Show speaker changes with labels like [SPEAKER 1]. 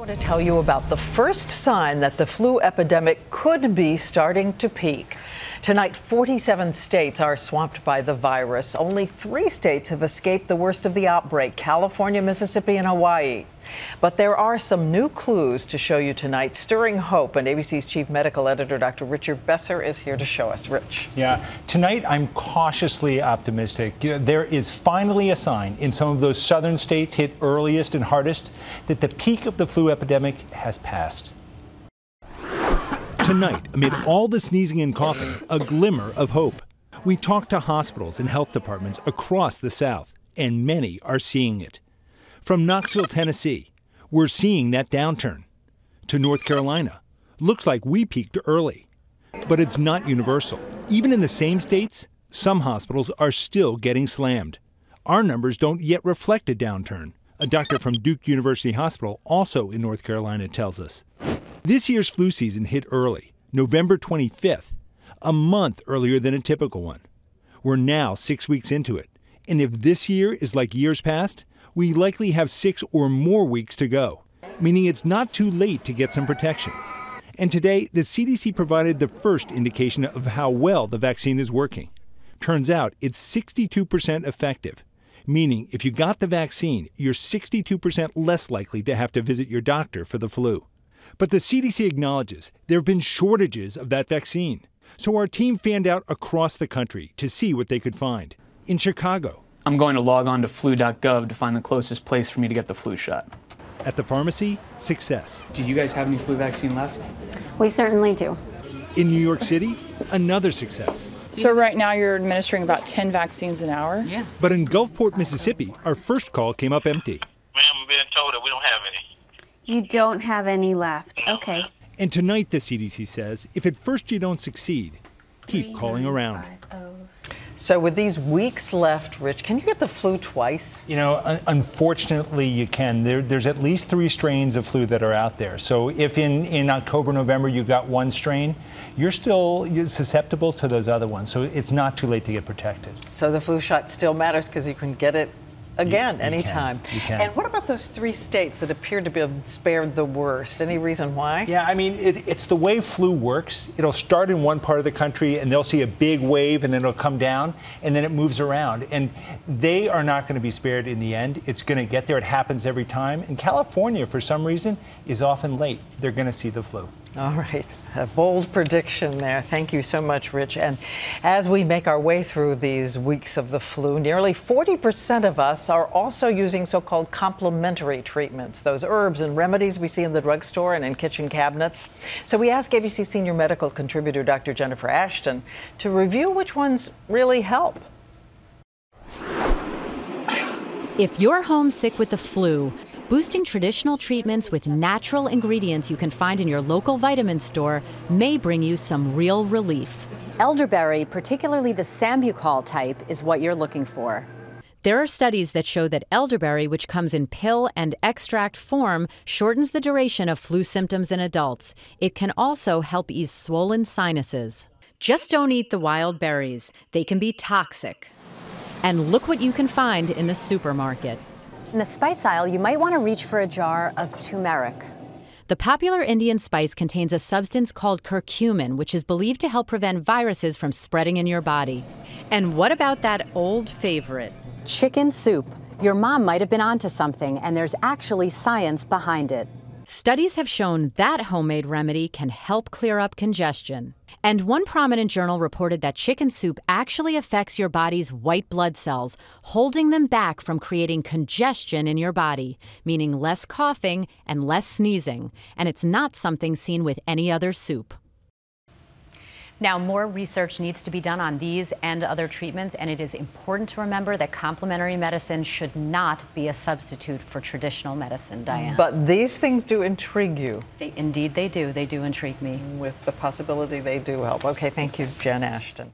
[SPEAKER 1] To tell you about the first sign that the flu epidemic could be starting to peak. Tonight, 47 states are swamped by the virus. Only 3 states have escaped the worst of the outbreak: California, Mississippi, and Hawaii. But there are some new clues to show you tonight, stirring hope. And ABC's chief medical editor, Dr. Richard Besser, is here to show us. Rich.
[SPEAKER 2] Yeah, tonight I'm cautiously optimistic. There is finally a sign in some of those southern states hit earliest and hardest that the peak of the flu epidemic has passed.
[SPEAKER 3] Tonight, amid all the sneezing and coughing, a glimmer of hope. We talked to hospitals and health departments across the South, and many are seeing it. From Knoxville, Tennessee, we're seeing that downturn. To North Carolina, looks like we peaked early. But it's not universal. Even in the same states, some hospitals are still getting slammed. Our numbers don't yet reflect a downturn. A doctor from Duke University Hospital, also in North Carolina, tells us. This year's flu season hit early, November 25th, a month earlier than a typical one. We're now 6 weeks into it, and if this year is like years past, we likely have 6 or more weeks to go, meaning it's not too late to get some protection. And today, the CDC provided the first indication of how well the vaccine is working. Turns out it's 62% effective, meaning if you got the vaccine, you're 62% less likely to have to visit your doctor for the flu. But the CDC acknowledges there have been shortages of that vaccine. So our team fanned out across the country to see what they could find. In Chicago,
[SPEAKER 4] I'm going to log on to flu.gov to find the closest place for me to get the flu shot.
[SPEAKER 3] At the pharmacy, success.
[SPEAKER 4] Do you guys have any flu vaccine left?
[SPEAKER 5] We certainly do.
[SPEAKER 3] In New York City, another success.
[SPEAKER 6] So right now you're administering about 10 vaccines an hour?
[SPEAKER 4] Yeah.
[SPEAKER 3] But in Gulfport, Mississippi, our first call came up empty.
[SPEAKER 7] Ma'am, I'm being told that we don't have any.
[SPEAKER 5] You don't have any left. Okay.
[SPEAKER 3] And tonight, the CDC says, if at first you don't succeed, keep calling around.
[SPEAKER 1] So with these weeks left, Rich, can you get the flu twice?
[SPEAKER 2] You know, unfortunately, you can. There's at least 3 strains of flu that are out there. So if in October, November, you got 1 strain, you're susceptible to those other ones. So it's not too late to get protected.
[SPEAKER 1] So the flu shot still matters because you can get it again anytime.
[SPEAKER 2] You can.
[SPEAKER 1] And what about those 3 states that appear to be spared the worst? Any reason why?
[SPEAKER 2] Yeah, I mean, it's the way flu works. It'll start in one part of the country, and they'll see a big wave, and then it'll come down, and then it moves around. And they are not going to be spared in the end. It's going to get there. It happens every time. And California, for some reason, is often late. They're going to see the flu.
[SPEAKER 1] All right. A bold prediction there. Thank you so much, Rich. And as we make our way through these weeks of the flu, nearly 40% of us are also using so-called complementary treatments, those herbs and remedies we see in the drugstore and in kitchen cabinets. So we asked ABC senior medical contributor Dr. Jennifer Ashton to review which ones really help.
[SPEAKER 8] If you're homesick with the flu, boosting traditional treatments with natural ingredients you can find in your local vitamin store may bring you some real relief.
[SPEAKER 9] Elderberry, particularly the sambucol type, is what you're looking for.
[SPEAKER 8] There are studies that show that elderberry, which comes in pill and extract form, shortens the duration of flu symptoms in adults. It can also help ease swollen sinuses. Just don't eat the wild berries. They can be toxic. And look what you can find in the supermarket.
[SPEAKER 9] In the spice aisle, you might want to reach for a jar of turmeric.
[SPEAKER 8] The popular Indian spice contains a substance called curcumin, which is believed to help prevent viruses from spreading in your body. And what about that old favorite?
[SPEAKER 9] Chicken soup. Your mom might have been onto something, and there's actually science behind it.
[SPEAKER 8] Studies have shown that homemade remedy can help clear up congestion. And one prominent journal reported that chicken soup actually affects your body's white blood cells, holding them back from creating congestion in your body, meaning less coughing and less sneezing. And it's not something seen with any other soup.
[SPEAKER 9] Now, more research needs to be done on these and other treatments, and it is important to remember that complementary medicine should not be a substitute for traditional medicine, Diane.
[SPEAKER 1] But these things do intrigue you.
[SPEAKER 9] Indeed they do. They do intrigue me.
[SPEAKER 1] With the possibility they do help. Okay, thank you, Jen Ashton.